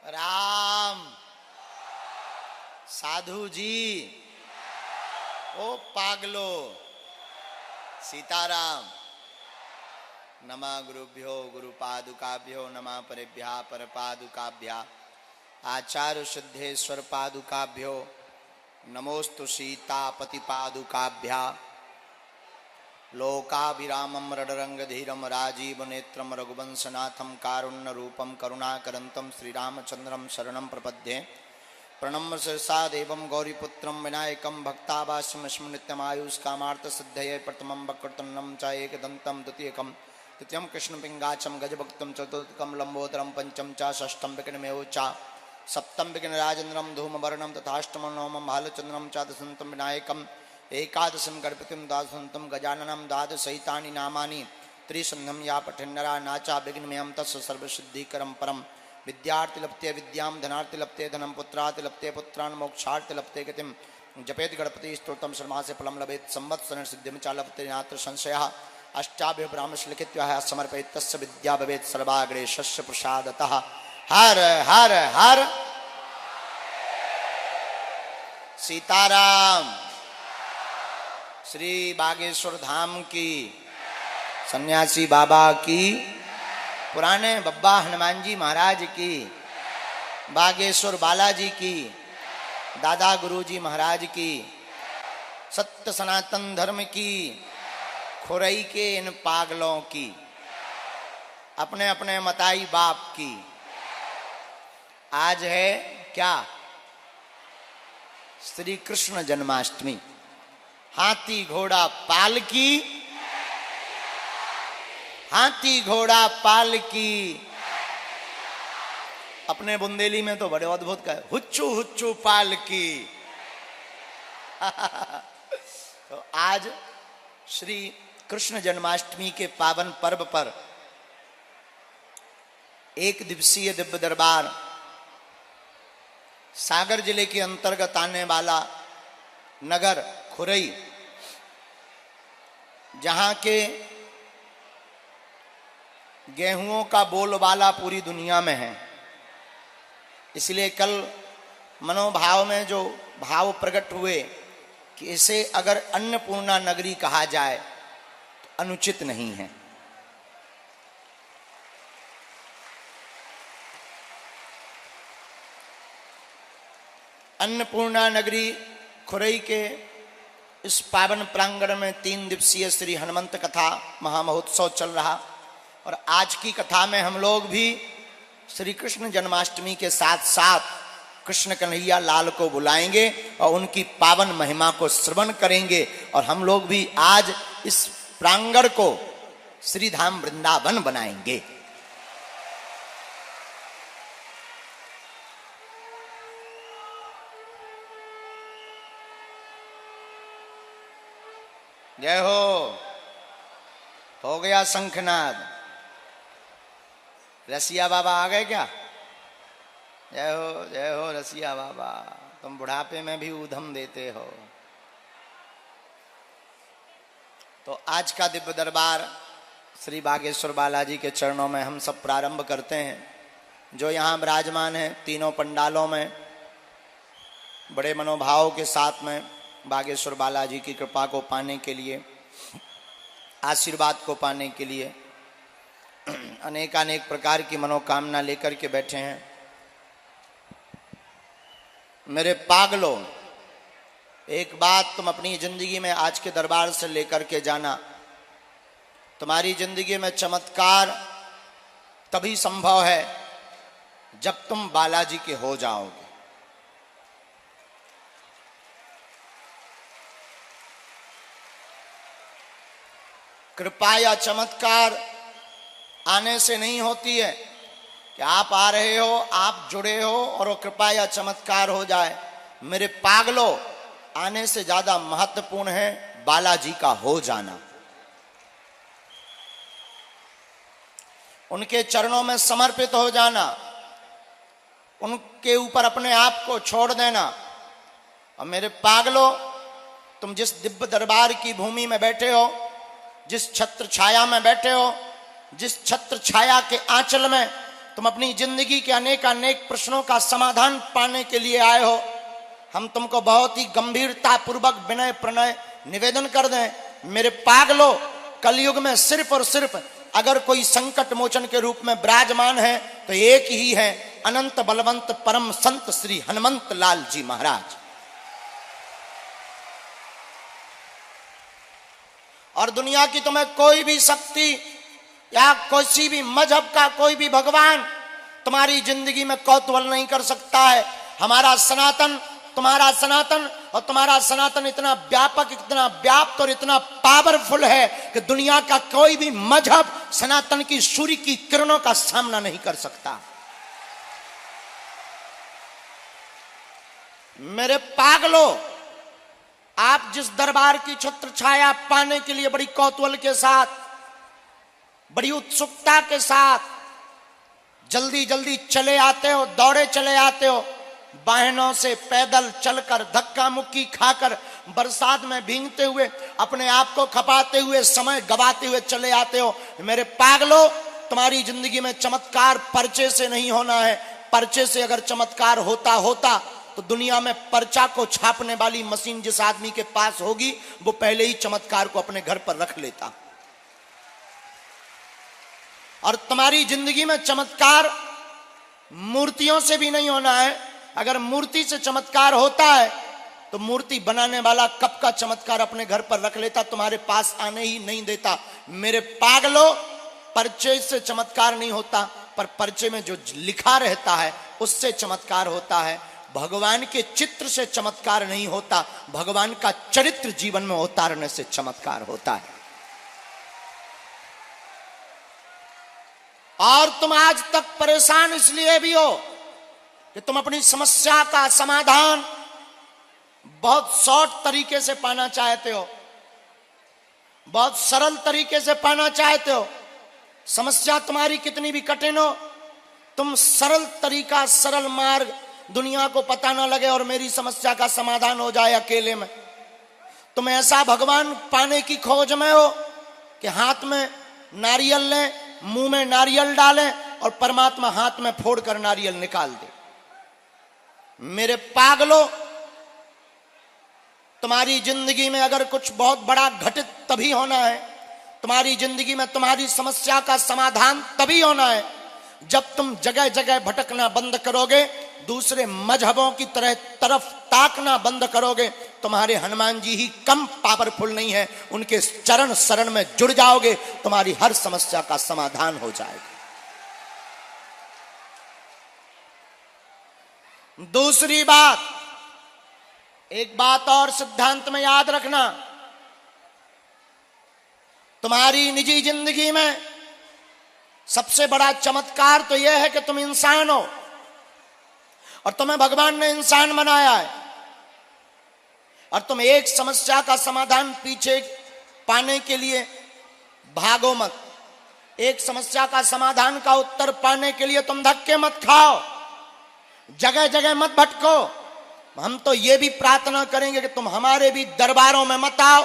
राम साधु जी, ओ पागलो, सीताराम। नमः गुरुभ्यो गुरुपादुकाभ्यो, नमः परेभ्यः परपादुकाभ्याः, आचार्य सिद्धेश्वर पादुकाभ्यो, नमोस्तु सीतापति पादुकाभ्याः। लोकाभिरामं रडरंगधीरम राजीव नेत्रम रघुवंशनाथम कारुण्य रूपम करुणाकरंतम श्रीरामचंद्रम शरणं प्रपद्ये। प्रणम्य शिरसा देवं गौरीपुत्रं विनायकं भक्तावास्यमस्मि नित्यमायुष कामार्थ सिद्धये। प्रथमं वक्रतुण्डं च एकदन्तं द्वितीयकं तृतीयं कृष्णपिंगाचम गजभक्तं चतुर्थकं लंबोदरं पंचम च षष्ठं विघ्नमेव च सप्तम विघ्नराजेन्द्रं धूमवर्णं तथाष्टमं नवमं भालचंद्रं च दशन्तं विनायकम् एकादशं गणपतिं द्वादशन्तं गजाननं द्वादशैतानि नामानि त्रिसन्ध्यं या पठन्नरा नाचा विघ्नमयं तस्य सर्वसिद्धिकरं परं। विद्यार्थी लप्ते विद्यां, धनार्थी लप्ते धनं, पुत्रार्थी लप्ते पुत्रान्, मोक्षार्थी लप्ते गतिं। जपेत गणपति स्तोत्रं सर्वमासे फलं लभेत संवत्सरेण सिद्धिं च लभते नात्र संशयः। अष्टाभ्यो ब्राह्मणस्य लिखित्वा समर्पयेत् तस्य विद्या भवेत् सर्वाग्रे शस्य प्रसादतः। हर हर हर सीताराम। श्री बागेश्वर धाम की, सन्यासी बाबा की, पुराने बब्बा हनुमान जी महाराज की, बागेश्वर बालाजी की, दादा गुरुजी महाराज की, सत्य सनातन धर्म की, खुरई के इन पागलों की, अपने अपने मताई बाप की। आज है क्या? श्री कृष्ण जन्माष्टमी। हाथी घोड़ा पाल की, हाथी घोड़ा पाल की। अपने बुंदेली में तो बड़े अद्भुत का हुच्चू हुच्चू पाल की। तो आज श्री कृष्ण जन्माष्टमी के पावन पर्व पर एक दिवसीय दिव्य दरबार सागर जिले के अंतर्गत आने वाला नगर खुरई, जहां के गेहूं का बोलबाला पूरी दुनिया में है, इसलिए कल मनोभाव में जो भाव प्रकट हुए कि इसे अगर अन्नपूर्णा नगरी कहा जाए तो अनुचित नहीं है। अन्नपूर्णा नगरी खुरई के इस पावन प्रांगण में 3 दिवसीय श्री हनुमंत कथा महामहोत्सव चल रहा, और आज की कथा में हम लोग भी श्री कृष्ण जन्माष्टमी के साथ साथ कृष्ण कन्हैया लाल को बुलाएंगे और उनकी पावन महिमा को श्रवण करेंगे। और हम लोग भी आज इस प्रांगण को श्री धाम वृंदावन बनाएंगे। जय हो गया शंखनाद। रसिया बाबा आ गए क्या? जय हो रसिया बाबा, तुम बुढ़ापे में भी ऊधम देते हो। तो आज का दिव्य दरबार श्री बागेश्वर बालाजी के चरणों में हम सब प्रारंभ करते हैं। जो यहाँ विराजमान है तीनों पंडालों में बड़े मनोभाव के साथ में बागेश्वर बालाजी की कृपा को पाने के लिए, आशीर्वाद को पाने के लिए अनेकानेक प्रकार की मनोकामना लेकर के बैठे हैं। मेरे पागलों, एक बात तुम अपनी जिंदगी में आज के दरबार से लेकर के जाना। तुम्हारी जिंदगी में चमत्कार तभी संभव है जब तुम बालाजी के हो जाओगे। कृपा या चमत्कार आने से नहीं होती है कि आप आ रहे हो, आप जुड़े हो और वो कृपा या चमत्कार हो जाए। मेरे पागलों, आने से ज्यादा महत्वपूर्ण है बालाजी का हो जाना, उनके चरणों में समर्पित हो जाना, उनके ऊपर अपने आप को छोड़ देना। और मेरे पागलों, तुम जिस दिव्य दरबार की भूमि में बैठे हो, जिस छत्र छाया में बैठे हो, जिस छत्र छाया के आंचल में तुम अपनी जिंदगी के अनेक अनेक प्रश्नों का समाधान पाने के लिए आए हो। हम तुमको बहुत ही गंभीरता पूर्वक विनय प्रणय निवेदन कर दें, मेरे पागलों, कलयुग में सिर्फ और सिर्फ अगर कोई संकट मोचन के रूप में विराजमान है तो एक ही है, अनंत बलवंत परम संत श्री हनुमंत लाल जी महाराज। और दुनिया की तुम्हें कोई भी शक्ति या किसी भी मजहब का कोई भी भगवान तुम्हारी जिंदगी में कौतूहल नहीं कर सकता है। हमारा सनातन, तुम्हारा सनातन और तुम्हारा सनातन इतना व्यापक, इतना व्याप्त और इतना पावरफुल है कि दुनिया का कोई भी मजहब सनातन की सूर्य की किरणों का सामना नहीं कर सकता। मेरे पागलों, आप जिस दरबार की छत्र छाया पाने के लिए बड़ी कौतूहल के साथ, बड़ी उत्सुकता के साथ जल्दी जल्दी चले आते हो, दौड़े चले आते हो, वाहनों से पैदल चलकर, धक्का मुक्की खाकर, बरसात में भीगते हुए, अपने आप को खपाते हुए, समय गवाते हुए चले आते हो। मेरे पागलों, तुम्हारी जिंदगी में चमत्कार पर्चे से नहीं होना है। पर्चे से अगर चमत्कार होता तो दुनिया में पर्चा को छापने वाली मशीन जिस आदमी के पास होगी वो पहले ही चमत्कार को अपने घर पर रख लेता। और तुम्हारी जिंदगी में चमत्कार मूर्तियों से भी नहीं होना है। अगर मूर्ति से चमत्कार होता है तो मूर्ति बनाने वाला कब का चमत्कार अपने घर पर रख लेता, तुम्हारे पास आने ही नहीं देता। मेरे पागलों, पर्चे से चमत्कार नहीं होता, पर पर्चे में जो लिखा रहता है उससे चमत्कार होता है। भगवान के चित्र से चमत्कार नहीं होता, भगवान का चरित्र जीवन में उतारने से चमत्कार होता है। और तुम आज तक परेशान इसलिए भी हो कि तुम अपनी समस्या का समाधान बहुत शॉर्ट तरीके से पाना चाहते हो, बहुत सरल तरीके से पाना चाहते हो। समस्या तुम्हारी कितनी भी कठिन हो, तुम सरल तरीका, सरल मार्ग, दुनिया को पता ना लगे और मेरी समस्या का समाधान हो जाए अकेले में। तुम ऐसा भगवान पाने की खोज में हो कि हाथ में नारियल लें, मुंह में नारियल डालें और परमात्मा हाथ में फोड़कर नारियल निकाल दे। मेरे पागलों, तुम्हारी जिंदगी में अगर कुछ बहुत बड़ा घटित तभी होना है, तुम्हारी जिंदगी में तुम्हारी समस्या का समाधान तभी होना है जब तुम जगह जगह भटकना बंद करोगे, दूसरे मजहबों की तरफ ताकना बंद करोगे। तुम्हारे हनुमान जी ही कम पावरफुल नहीं है, उनके चरण शरण में जुड़ जाओगे, तुम्हारी हर समस्या का समाधान हो जाएगा। दूसरी बात, एक बात और सिद्धांत में याद रखना, तुम्हारी निजी जिंदगी में सबसे बड़ा चमत्कार तो यह है कि तुम इंसान हो और तुम्हें भगवान ने इंसान बनाया है। और तुम एक समस्या का समाधान पीछे पाने के लिए भागो मत, एक समस्या का समाधान का उत्तर पाने के लिए तुम धक्के मत खाओ, जगह जगह मत भटको। हम तो ये भी प्रार्थना करेंगे कि तुम हमारे भी दरबारों में मत आओ।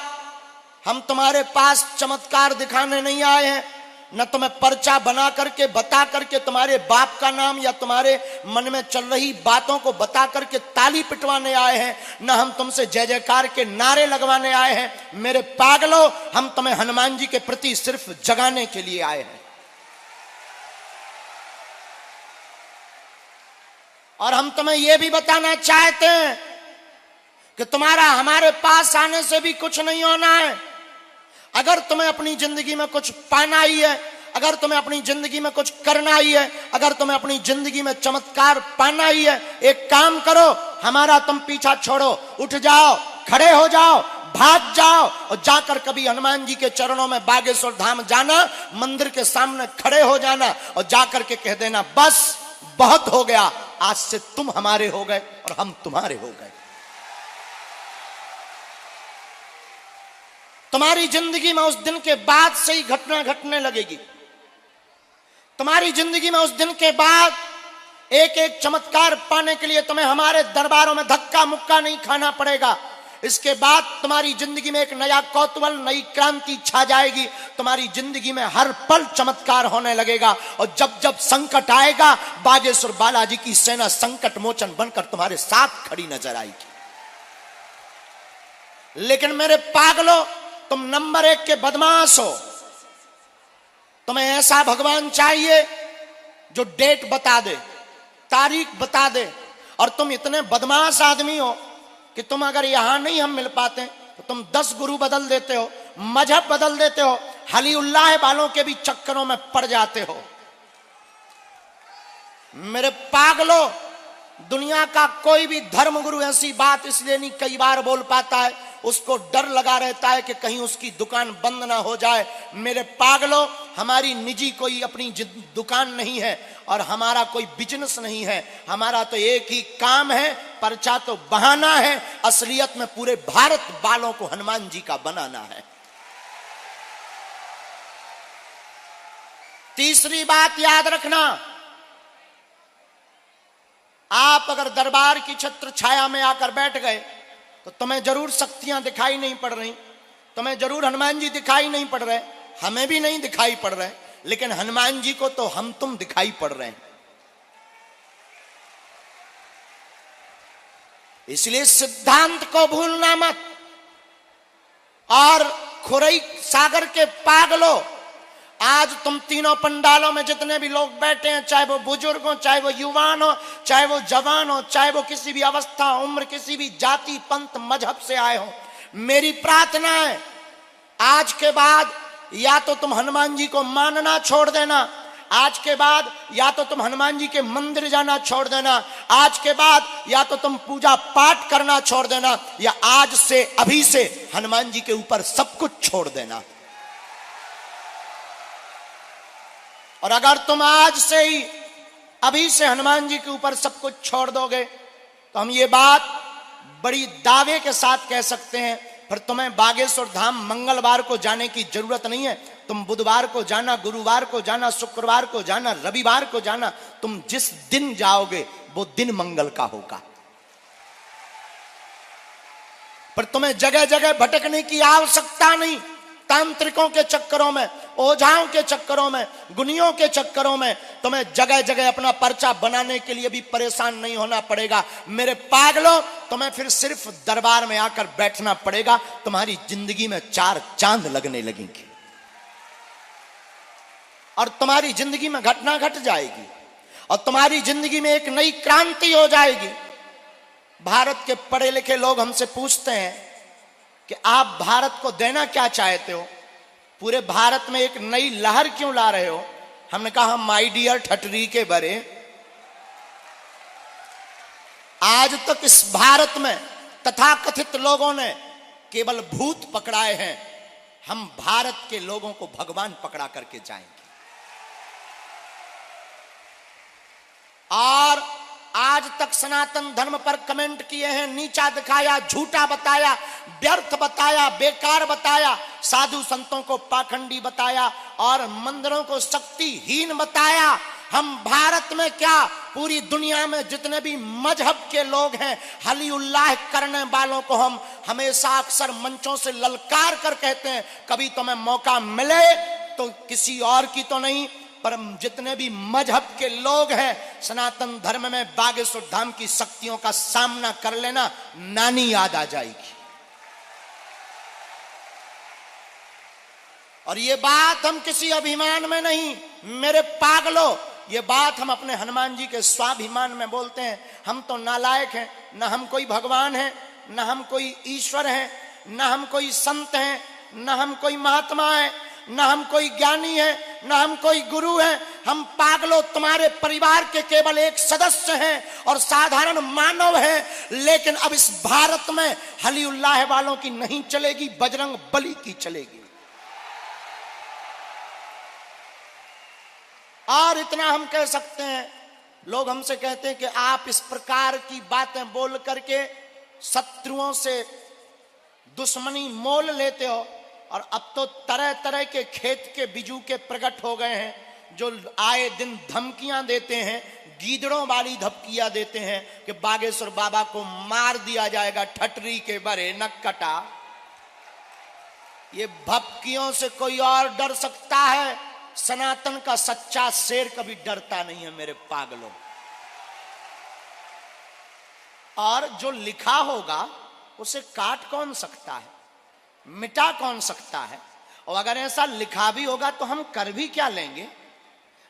हम तुम्हारे पास चमत्कार दिखाने नहीं आए हैं, न तुम्हें पर्चा बना करके बता करके तुम्हारे बाप का नाम या तुम्हारे मन में चल रही बातों को बता करके ताली पिटवाने आए हैं, न हम तुमसे जय जयकार के नारे लगवाने आए हैं। मेरे पागलों, हम तुम्हें हनुमान जी के प्रति सिर्फ जगाने के लिए आए हैं। और हम तुम्हें यह भी बताना चाहते हैं कि तुम्हारा हमारे पास आने से भी कुछ नहीं होना है। अगर तुम्हें अपनी जिंदगी में कुछ पाना ही है, अगर तुम्हें अपनी जिंदगी में कुछ करना ही है, अगर तुम्हें अपनी जिंदगी में चमत्कार पाना ही है, एक काम करो, हमारा तुम पीछा छोड़ो, उठ जाओ, खड़े हो जाओ, भाग जाओ और जाकर कभी हनुमान जी के चरणों में बागेश्वर धाम जाना, मंदिर के सामने खड़े हो जाना और जाकर के कह देना, बस बहुत हो गया, आज से तुम हमारे हो गए और हम तुम्हारे हो गए। तुम्हारी जिंदगी में उस दिन के बाद से ही घटना घटने लगेगी। तुम्हारी जिंदगी में उस दिन के बाद एक एक चमत्कार पाने के लिए तुम्हें हमारे दरबारों में धक्का मुक्का नहीं खाना पड़ेगा। इसके बाद तुम्हारी जिंदगी में एक नया कौतूहल, नई क्रांति छा जाएगी। तुम्हारी जिंदगी में हर पल चमत्कार होने लगेगा और जब जब संकट आएगा बागेश्वर बालाजी की सेना संकट मोचन बनकर तुम्हारे साथ खड़ी नजर आएगी। लेकिन मेरे पागलों, तुम नंबर 1 के बदमाश हो। तुम्हें ऐसा भगवान चाहिए जो डेट बता दे, तारीख बता दे, और तुम इतने बदमाश आदमी हो कि तुम अगर यहां नहीं हम मिल पाते तो तुम 10 गुरु बदल देते हो, मजहब बदल देते हो, हलीउल्लाह वालों के भी चक्करों में पड़ जाते हो। मेरे पागलों, दुनिया का कोई भी धर्मगुरु ऐसी बात इसलिए नहीं कई बार बोल पाता है, उसको डर लगा रहता है कि कहीं उसकी दुकान बंद ना हो जाए। मेरे पागलों, हमारी निजी कोई अपनी दुकान नहीं है और हमारा कोई बिजनेस नहीं है। हमारा तो एक ही काम है, पर्चा तो बहाना है, असलियत में पूरे भारत वालों को हनुमान जी का बनाना है। तीसरी बात याद रखना, आप अगर दरबार की छत्र छाया में आकर बैठ गए तो तुम्हें जरूर शक्तियां दिखाई नहीं पड़ रही, तुम्हें जरूर हनुमान जी दिखाई नहीं पड़ रहे, हमें भी नहीं दिखाई पड़ रहे, लेकिन हनुमान जी को तो हम तुम दिखाई पड़ रहे हैं। इसलिए सिद्धांत को भूलना मत। और खुरई सागर के पागलों, आज तुम तीनों पंडालों में जितने भी लोग बैठे हैं, चाहे वो बुजुर्ग हो, चाहे वो युवान हो, चाहे वो जवान हो, चाहे वो किसी भी अवस्था, उम्र, किसी भी जाति, पंथ, मजहब से आए हो, मेरी प्रार्थना है आज के बाद या तो तुम हनुमान जी को मानना छोड़ देना, आज के बाद या तो तुम हनुमान जी के मंदिर जाना छोड़ देना, आज के बाद या तो तुम पूजा पाठ करना छोड़ देना, या आज से अभी से हनुमान जी के ऊपर सब कुछ छोड़ देना। और अगर तुम आज से ही अभी से हनुमान जी के ऊपर सब कुछ छोड़ दोगे तो हम ये बात बड़ी दावे के साथ कह सकते हैं, फिर तुम्हें बागेश्वर धाम मंगलवार को जाने की जरूरत नहीं है। तुम बुधवार को जाना, गुरुवार को जाना, शुक्रवार को जाना, रविवार को जाना, तुम जिस दिन जाओगे वो दिन मंगल का होगा। पर तुम्हें जगह जगह भटकने की आवश्यकता नहीं। तांत्रिकों के चक्करों में, ओझाओं के चक्करों में, गुनियों के चक्करों में तुम्हें जगह जगह अपना पर्चा बनाने के लिए भी परेशान नहीं होना पड़ेगा। मेरे पागलों, तुम्हें फिर सिर्फ दरबार में आकर बैठना पड़ेगा, तुम्हारी जिंदगी में 4 चांद लगने लगेंगे और तुम्हारी जिंदगी में घटना घट जाएगी और तुम्हारी जिंदगी में एक नई क्रांति हो जाएगी। भारत के पढ़े लिखे लोग हमसे पूछते हैं कि आप भारत को देना क्या चाहते हो, पूरे भारत में एक नई लहर क्यों ला रहे हो? हमने कहा माय डियर ठटरी के बरे, आज तक इस भारत में तथाकथित लोगों ने केवल भूत पकड़ाए हैं, हम भारत के लोगों को भगवान पकड़ा करके जाएंगे। और आज तक सनातन धर्म पर कमेंट किए हैं, नीचा दिखाया, झूठा बताया, व्यर्थ बताया, बेकार बताया, साधु संतों को पाखंडी बताया और मंदिरों को शक्तिहीन बताया। हम भारत में क्या, पूरी दुनिया में जितने भी मजहब के लोग हैं, हलीउल्लाह करने वालों को हम हमेशा अक्सर मंचों से ललकार कर कहते हैं, कभी तुम्हें मौका मिले तो किसी और की तो नहीं, पर जितने भी मजहब के लोग हैं सनातन धर्म में बागेश्वर धाम की शक्तियों का सामना कर लेना, नानी याद आ जाएगी। और ये बात हम किसी अभिमान में नहीं, मेरे पागलों, ये बात हम अपने हनुमान जी के स्वाभिमान में बोलते हैं। हम तो नालायक हैं, न हम कोई भगवान हैं, न हम कोई ईश्वर हैं, न हम कोई संत हैं, न हम कोई महात्मा हैं, न हम कोई ज्ञानी है, न हम कोई गुरु है। हम पागलों तुम्हारे परिवार के केवल एक सदस्य हैं और साधारण मानव हैं। लेकिन अब इस भारत में हलीउल्लाह वालों की नहीं चलेगी, बजरंग बली की चलेगी। और इतना हम कह सकते हैं, लोग हमसे कहते हैं कि आप इस प्रकार की बातें बोल करके शत्रुओं से दुश्मनी मोल लेते हो। और अब तो तरह तरह के खेत के बिजू के प्रकट हो गए हैं जो आए दिन धमकियां देते हैं, गीदड़ों वाली धपकिया देते हैं कि बागेश्वर बाबा को मार दिया जाएगा, ठटरी के बरे न कटा। ये भपकियों से कोई और डर सकता है? सनातन का सच्चा शेर कभी डरता नहीं है मेरे पागलों। और जो लिखा होगा उसे काट कौन सकता है, मिटा कौन सकता है? और अगर ऐसा लिखा भी होगा तो हम कर भी क्या लेंगे?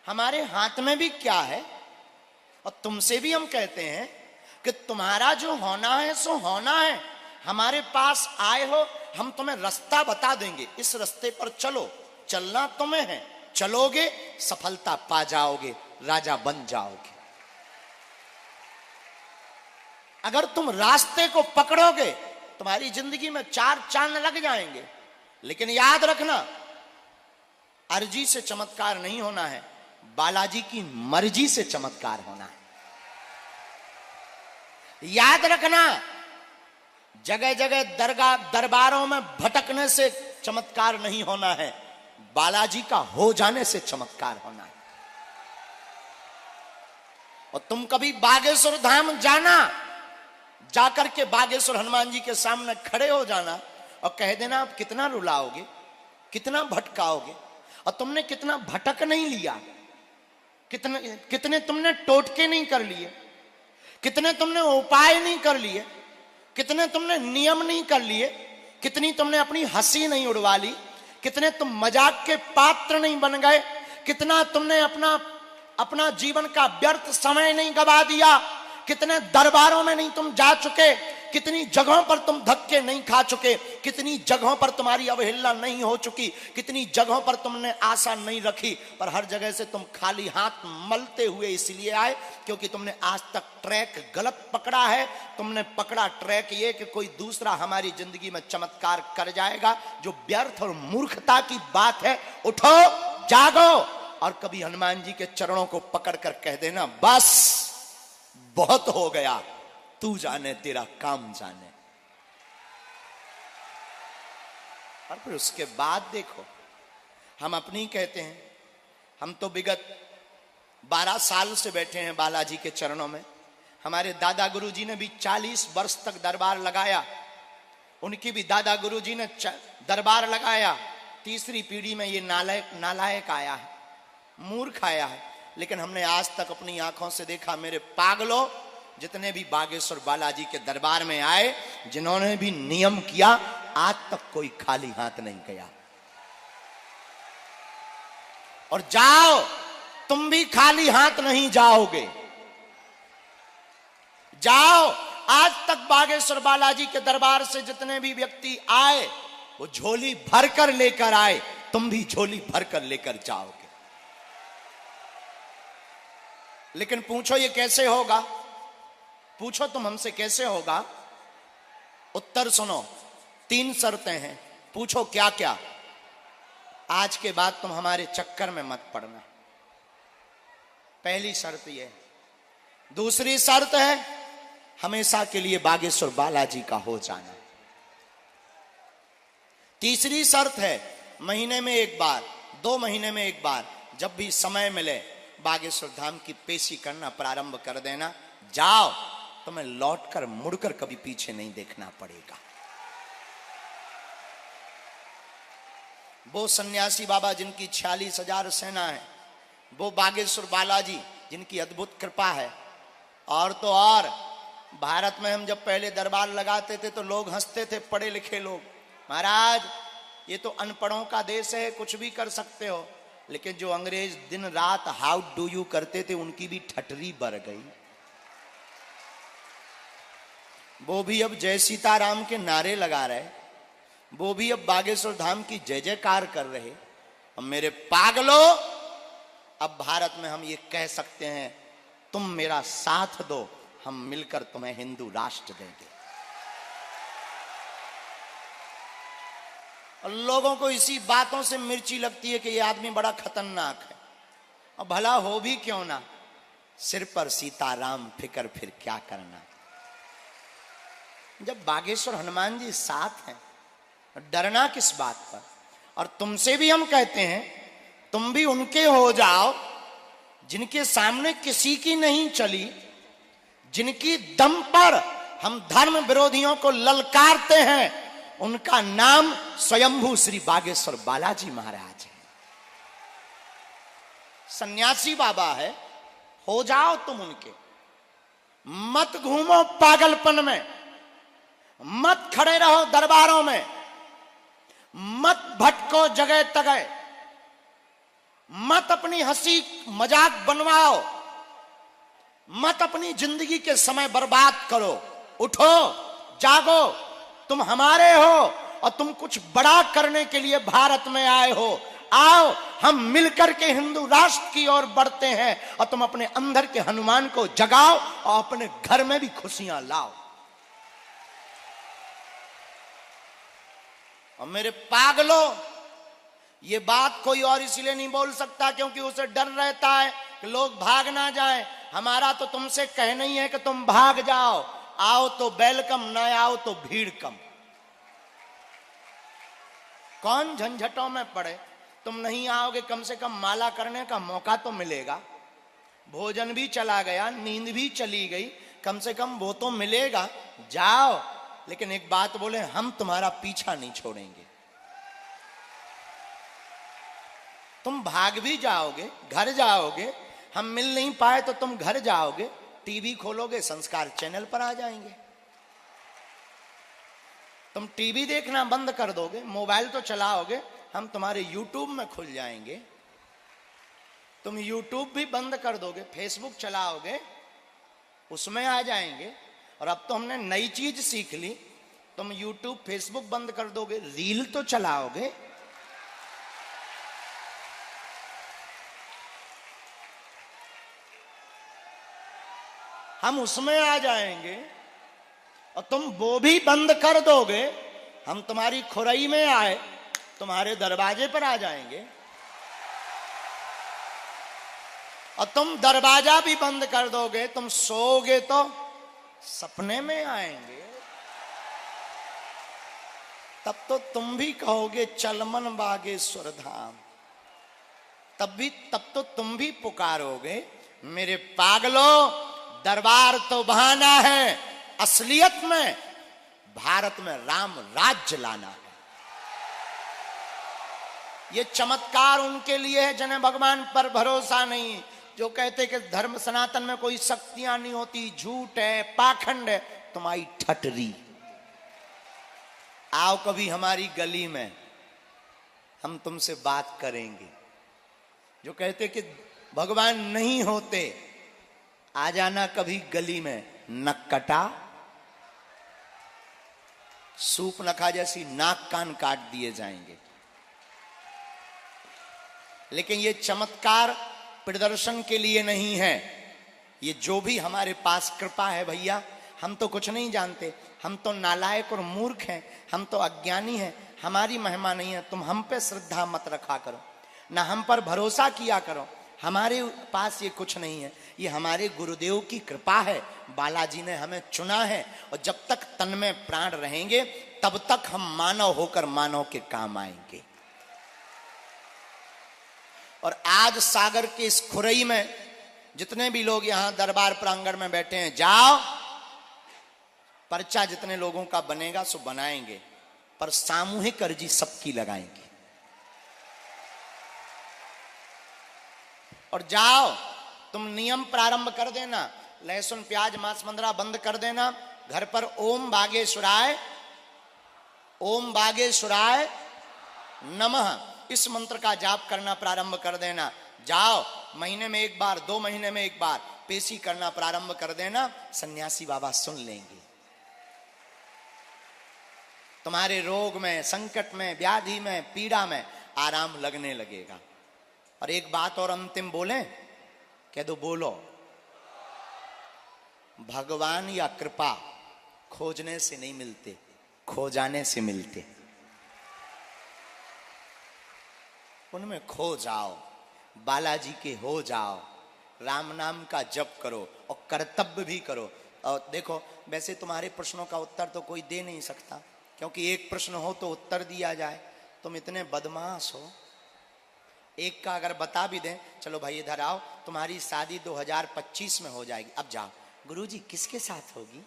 हमारे हाथ में भी क्या है? और तुमसे भी हम कहते हैं कि तुम्हारा जो होना है सो होना है। हमारे पास आए हो, हम तुम्हें रास्ता बता देंगे, इस रास्ते पर चलो। चलना तुम्हें है, चलोगे सफलता पा जाओगे, राजा बन जाओगे। अगर तुम रास्ते को पकड़ोगे तुम्हारी जिंदगी में 4 चांद लग जाएंगे। लेकिन याद रखना, अर्जी से चमत्कार नहीं होना है, बालाजी की मर्जी से चमत्कार होना है। याद रखना, जगह जगह दरबारों में भटकने से चमत्कार नहीं होना है, बालाजी का हो जाने से चमत्कार होना है। और तुम कभी बागेश्वर धाम जाना, जाकर के बागेश्वर हनुमान जी के सामने खड़े हो जाना और कह देना आप कितना रुलाओगे, कितना भटकाओगे, और तुमने कितना भटक नहीं लिया, कितने तुमने टोटके नहीं कर लिए, कितने तुमने उपाय नहीं कर लिए, कितने तुमने नियम नहीं कर लिए, कितनी तुमने अपनी हंसी नहीं उड़वा ली, कितने तुम मजाक के पात्र नहीं बन गए, कितना तुमने अपना जीवन का व्यर्थ समय नहीं गवा दिया, कितने दरबारों में नहीं तुम जा चुके, कितनी जगहों पर तुम धक्के नहीं खा चुके, कितनी जगहों पर तुम्हारी अवहेलना नहीं हो चुकी, कितनी जगहों पर तुमने आशा नहीं रखी, पर हर जगह से तुम खाली हाथ मलते हुए इसलिए आए क्योंकि तुमने आज तक ट्रैक गलत पकड़ा है। तुमने पकड़ा ट्रैक ये कि कोई दूसरा हमारी जिंदगी में चमत्कार कर जाएगा, जो व्यर्थ और मूर्खता की बात है। उठो, जागो और कभी हनुमान जी के चरणों को पकड़ कर कह देना, बस बहुत हो गया, तू जाने तेरा काम जाने। और फिर उसके बाद देखो, हम अपनी कहते हैं, हम तो विगत 12 साल से बैठे हैं बालाजी के चरणों में। हमारे दादा गुरुजी ने भी 40 वर्ष तक दरबार लगाया, उनकी भी दादा गुरुजी ने दरबार लगाया। तीसरी पीढ़ी में ये नालायक आया है, मूर्ख आया है। लेकिन हमने आज तक अपनी आंखों से देखा, मेरे पागलों, जितने भी बागेश्वर बालाजी के दरबार में आए, जिन्होंने भी नियम किया, आज तक कोई खाली हाथ नहीं गया। और जाओ, तुम भी खाली हाथ नहीं जाओगे। जाओ, आज तक बागेश्वर बालाजी के दरबार से जितने भी व्यक्ति आए, वो झोली भरकर लेकर आए, तुम भी झोली भरकर लेकर जाओगे। लेकिन पूछो ये कैसे होगा? पूछो तुम हमसे कैसे होगा? उत्तर सुनो, 3 शर्तें हैं। पूछो क्या क्या? आज के बाद तुम हमारे चक्कर में मत पड़ना। पहली शर्त ये है। दूसरी शर्त है हमेशा के लिए बागेश्वर बालाजी का हो जाना। तीसरी शर्त है महीने में एक बार, 2 महीने में एक बार, जब भी समय मिले बागेश्वर धाम की पेशी करना प्रारंभ कर देना। जाओ, तुम्हें लौटकर मुड़कर कभी पीछे नहीं देखना पड़ेगा। वो सन्यासी बाबा जिनकी 46,000 सेना है, वो बागेश्वर बालाजी जिनकी अद्भुत कृपा है। और तो और, भारत में हम जब पहले दरबार लगाते थे तो लोग हंसते थे, पढ़े लिखे लोग, महाराज ये तो अनपढ़ों का देश है, कुछ भी कर सकते हो। लेकिन जो अंग्रेज दिन रात हाउ डू यू करते थे, उनकी भी ठटरी भर गई। वो भी अब जय सीताराम के नारे लगा रहे, वो भी अब बागेश्वर धाम की जय जयकार कर रहे। अब मेरे पागलों, अब भारत में हम ये कह सकते हैं, तुम मेरा साथ दो, हम मिलकर तुम्हें हिंदू राष्ट्र देंगे। और लोगों को इसी बातों से मिर्ची लगती है कि ये आदमी बड़ा खतरनाक है। और भला हो भी क्यों ना, सिर पर सीताराम, फिकर फिर क्या करना। जब बागेश्वर हनुमान जी साथ हैं, डरना किस बात पर। और तुमसे भी हम कहते हैं, तुम भी उनके हो जाओ जिनके सामने किसी की नहीं चली, जिनकी दम पर हम धर्म विरोधियों को ललकारते हैं, उनका नाम स्वयंभू श्री बागेश्वर बालाजी महाराज है। सन्यासी बाबा है, हो जाओ तुम उनके, मत घूमो पागलपन में, मत खड़े रहो दरबारों में, मत भटको जगह तगह, मत अपनी हंसी मजाक बनवाओ, मत अपनी जिंदगी के समय बर्बाद करो। उठो, जागो, तुम हमारे हो और तुम कुछ बड़ा करने के लिए भारत में आए हो। आओ हम मिलकर के हिंदू राष्ट्र की ओर बढ़ते हैं और तुम अपने अंदर के हनुमान को जगाओ और अपने घर में भी खुशियां लाओ। और मेरे पागलों, ये बात कोई और इसलिए नहीं बोल सकता क्योंकि उसे डर रहता है कि लोग भाग ना जाएं। हमारा तो तुमसे कहना ही है कि तुम भाग जाओ, आओ तो वेलकम, ना आओ तो भीड़ कम। कौन झंझटों में पड़े, तुम नहीं आओगे कम से कम माला करने का मौका तो मिलेगा। भोजन भी चला गया, नींद भी चली गई, कम से कम वो तो मिलेगा। जाओ, लेकिन एक बात बोले, हम तुम्हारा पीछा नहीं छोड़ेंगे। तुम भाग भी जाओगे, घर जाओगे, हम मिल नहीं पाए तो तुम घर जाओगे, टीवी खोलोगे, संस्कार चैनल पर आ जाएंगे। तुम टीवी देखना बंद कर दोगे, मोबाइल तो चलाओगे, हम तुम्हारे यूट्यूब में खुल जाएंगे। तुम यूट्यूब भी बंद कर दोगे, फेसबुक चलाओगे, उसमें आ जाएंगे। और अब तो हमने नई चीज सीख ली, तुम यूट्यूब फेसबुक बंद कर दोगे, रील तो चलाओगे। हम उसमें आ जाएंगे और तुम वो भी बंद कर दोगे, हम तुम्हारी खुरई में आए, तुम्हारे दरवाजे पर आ जाएंगे और तुम दरवाजा भी बंद कर दोगे। तुम सोओगे तो सपने में आएंगे, तब तो तुम भी कहोगे चल मन बागेश्वर धाम, तब तो तुम भी पुकारोगे। मेरे पागलों, दरबार तो बहाना है, असलियत में भारत में राम राज्य लाना है। ये चमत्कार उनके लिए है जिन्हें भगवान पर भरोसा नहीं, जो कहते कि धर्म सनातन में कोई शक्तियां नहीं होती, झूठ है, पाखंड है, तुम्हारी ठटरी। आओ कभी हमारी गली में, हम तुमसे बात करेंगे। जो कहते कि भगवान नहीं होते, आ जाना कभी गली में, नक्कटा सूप नखा जैसी नाक कान काट दिए जाएंगे। लेकिन ये चमत्कार प्रदर्शन के लिए नहीं है, ये जो भी हमारे पास कृपा है भैया, हम तो कुछ नहीं जानते, हम तो नालायक और मूर्ख हैं, हम तो अज्ञानी हैं, हमारी महिमा नहीं है। तुम हम पे श्रद्धा मत रखा करो, ना हम पर भरोसा किया करो, हमारे पास ये कुछ नहीं है, ये हमारे गुरुदेव की कृपा है। बालाजी ने हमें चुना है और जब तक तन में प्राण रहेंगे तब तक हम मानव होकर मानव के काम आएंगे। और आज सागर के इस खुरई में जितने भी लोग यहां दरबार प्रांगण में बैठे हैं, जाओ, पर्चा जितने लोगों का बनेगा सो बनाएंगे, पर सामूहिक अर्जी सबकी लगाएंगे। और जाओ, तुम नियम प्रारंभ कर देना, लहसुन प्याज मांस मंदरा बंद कर देना, घर पर ओम बागेश्वराय, ओम बागेश्वराय नमः, इस मंत्र का जाप करना प्रारंभ कर देना। जाओ, महीने में एक बार, 2 महीने में एक बार पेशी करना प्रारंभ कर देना, सन्यासी बाबा सुन लेंगे। तुम्हारे रोग में, संकट में, व्याधि में, पीड़ा में आराम लगने लगेगा। और एक बात और अंतिम बोले, कह दो, बोलो। भगवान या कृपा खोजने से नहीं मिलते, खो जाने से मिलते। उनमें खो जाओ, बालाजी के हो जाओ, राम नाम का जप करो और कर्तव्य भी करो। और देखो, वैसे तुम्हारे प्रश्नों का उत्तर तो कोई दे नहीं सकता, क्योंकि एक प्रश्न हो तो उत्तर दिया जाए। तुम इतने बदमाश हो, एक का अगर बता भी दें, चलो भाई इधर आओ, तुम्हारी शादी 2025 में हो जाएगी। अब जाओ। गुरुजी किसके साथ होगी?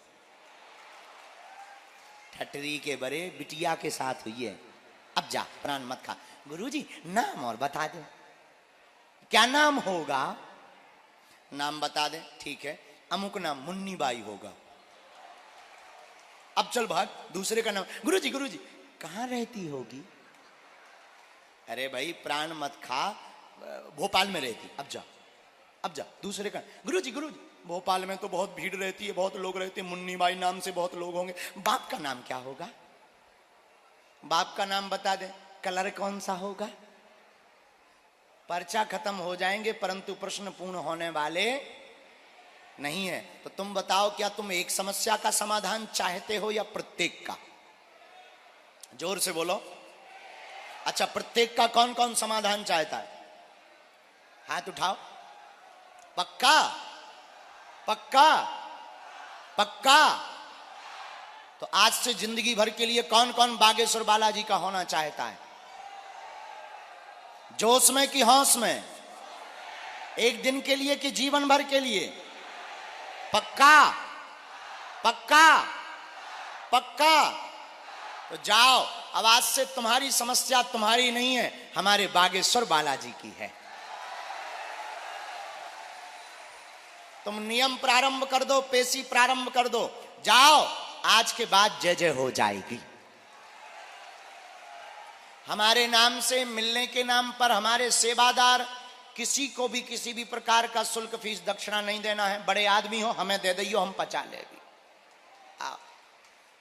ठटरी के बड़े बिटिया के साथ हुई है। अब जा, प्राण मत खा। गुरुजी नाम और बता दो, क्या नाम होगा? नाम बता दे, ठीक है, अमुक नाम मुन्नी बाई होगा। अब चल भाग, दूसरे का नाम। गुरुजी गुरुजी कहां रहती होगी? अरे भाई प्राण मत खा, भोपाल में रहती। अब जा, अब जा, दूसरे का। गुरुजी गुरुजी भोपाल में तो बहुत भीड़ रहती है, बहुत लोग रहते हैं, मुन्नी बाई नाम से बहुत लोग होंगे। बाप का नाम क्या होगा? बाप का नाम बता दे, कलर कौन सा होगा? पर्चा खत्म हो जाएंगे परंतु प्रश्न पूर्ण होने वाले नहीं है। तो तुम बताओ, क्या तुम एक समस्या का समाधान चाहते हो या प्रत्येक का? जोर से बोलो। अच्छा, प्रत्येक का कौन कौन समाधान चाहता है? हाथ उठाओ। पक्का? पक्का? पक्का? तो आज से जिंदगी भर के लिए कौन कौन बागेश्वर बालाजी का होना चाहता है? जोश में कि होश में? एक दिन के लिए कि जीवन भर के लिए? पक्का? पक्का? पक्का? तो जाओ, अब आज से तुम्हारी समस्या तुम्हारी नहीं है, हमारे बागेश्वर बालाजी की है। तुम नियम प्रारंभ कर दो, पेशी प्रारंभ कर दो, जाओ, आज के बाद जय जय हो जाएगी। हमारे नाम से मिलने के नाम पर हमारे सेवादार किसी को भी किसी भी प्रकार का शुल्क फीस दक्षिणा नहीं देना है। बड़े आदमी हो, हमें दे दियो, हम पचा ले भी। आओ,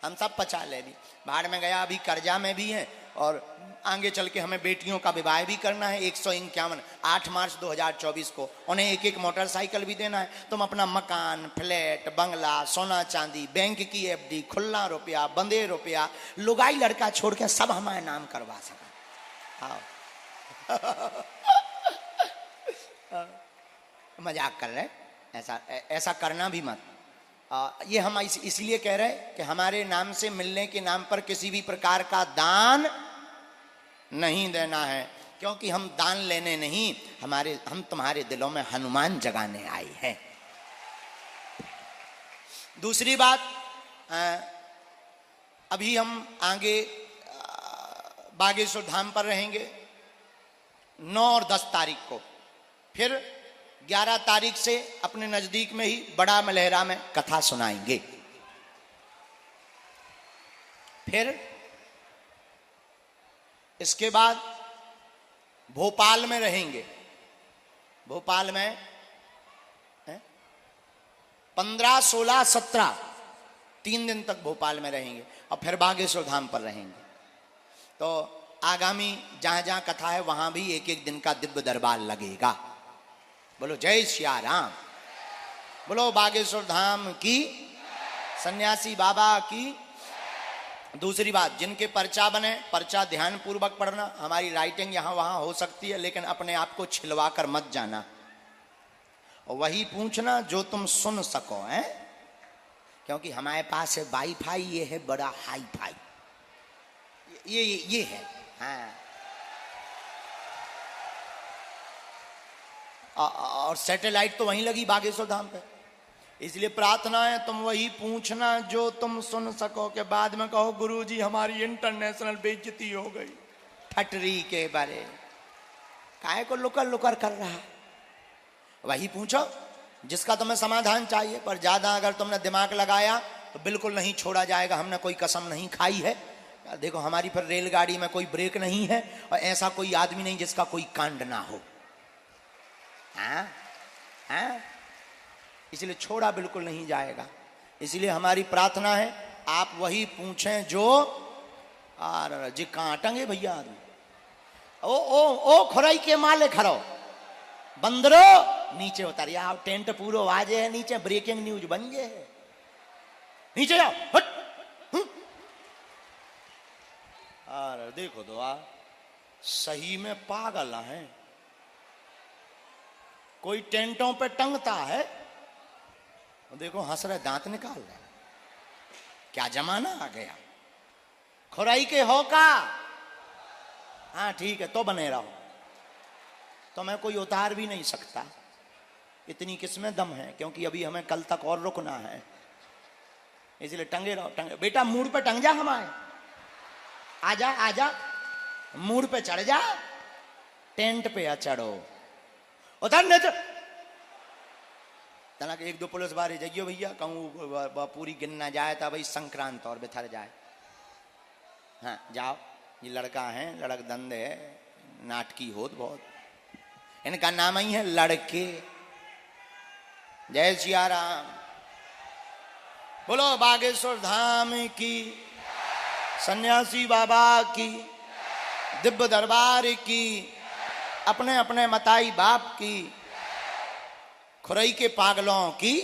हम सब पचा ले भी। बाहर में गया, अभी कर्जा में भी है और आगे चल के हमें बेटियों का विवाह भी करना है। 151 8 मार्च 2024 को उन्हें एक एक मोटरसाइकिल भी देना है। तुम अपना मकान, फ्लैट, बंगला, सोना चांदी, बैंक की एफडी, खुला रुपया, बंदे रुपया, लुगाई लड़का छोड़ के सब हमारे नाम करवा सका। आओ। मजाक कर रहे, ऐसा करना भी मत। ये हम इसलिए कह रहे हैं कि हमारे नाम से मिलने के नाम पर किसी भी प्रकार का दान नहीं देना है, क्योंकि हम दान लेने नहीं, हम तुम्हारे दिलों में हनुमान जगाने आए हैं। दूसरी बात, अभी हम आगे बागेश्वर धाम पर रहेंगे 9 और 10 तारीख को। फिर 11 तारीख से अपने नजदीक में ही बड़ा मलहरा में कथा सुनाएंगे। फिर इसके बाद भोपाल में रहेंगे। भोपाल में 15, 16, 17 3 दिन तक भोपाल में रहेंगे और फिर बागेश्वर धाम पर रहेंगे। तो आगामी जहां जहां कथा है वहां भी एक एक दिन का दिव्य दरबार लगेगा। बोलो जय सिया राम, बोलो बागेश्वर धाम की, सन्यासी बाबा की। दूसरी बात, जिनके पर्चा बने, पर्चा ध्यान पूर्वक पढ़ना। हमारी राइटिंग यहां वहां हो सकती है, लेकिन अपने आप को छिलवा कर मत जाना और वही पूछना जो तुम सुन सको, हैं? क्योंकि हमारे पास है वाईफाई, ये है बड़ा हाई फाई, ये है। हाँ, और सैटेलाइट तो वहीं लगी बागेश्वर धाम पे। इसलिए प्रार्थना है तुम वही पूछना जो तुम सुन सको, के बाद में कहो गुरुजी हमारी इंटरनेशनल बेइज्जती हो गई। ठटरी के बारे काहे को लुकर लुकर कर रहा, वही पूछो जिसका तुम्हें समाधान चाहिए। पर ज्यादा अगर तुमने दिमाग लगाया तो बिल्कुल नहीं छोड़ा जाएगा। हमने कोई कसम नहीं खाई है। देखो हमारी फिर रेलगाड़ी में कोई ब्रेक नहीं है और ऐसा कोई आदमी नहीं जिसका कोई कांड ना हो। हाँ हाँ, इसलिए छोड़ा बिल्कुल नहीं जाएगा। इसलिए हमारी प्रार्थना है आप वही पूछें जो जी काटेंगे भैया आदमी। ओ खुराई के माले खड़ो, बंदरो नीचे उतर आओ, टेंट पूरो आजे है नीचे, ब्रेकिंग न्यूज बन गए है, नीचे आओ हट। अरे देखो तो सही में पागल है। कोई टेंटों पे टंगता है, देखो हंस रहे, दांत निकाल रहे। क्या जमाना आ गया। खुराई के हो का, हाँ ठीक है, तो बने रहो, तो मैं कोई उतार भी नहीं सकता। इतनी किसमें दम है, क्योंकि अभी हमें कल तक और रुकना है, इसलिए टंगे रहो। टंगे बेटा, मूड पे टंग जा हमारे, आजा आजा, मूड पे चढ़ जा, टेंट पे आ चढ़ो उधर नहीं तो तना के 1-2 पुलिस बारे जाइयो भैया, कहूँ पूरी गिन ना जाए था भाई, संक्रांत और बिथर जाए। हाँ जाओ, ये लड़का है, लड़क दंद है, नाटकी होत बहुत, इनका नाम ही है लड़के। जय सिया राम, बोलो बागेश्वर धाम की, सन्यासी बाबा की, दिव्य दरबार की, अपने अपने मताई बाप की, खुरई के पागलों की।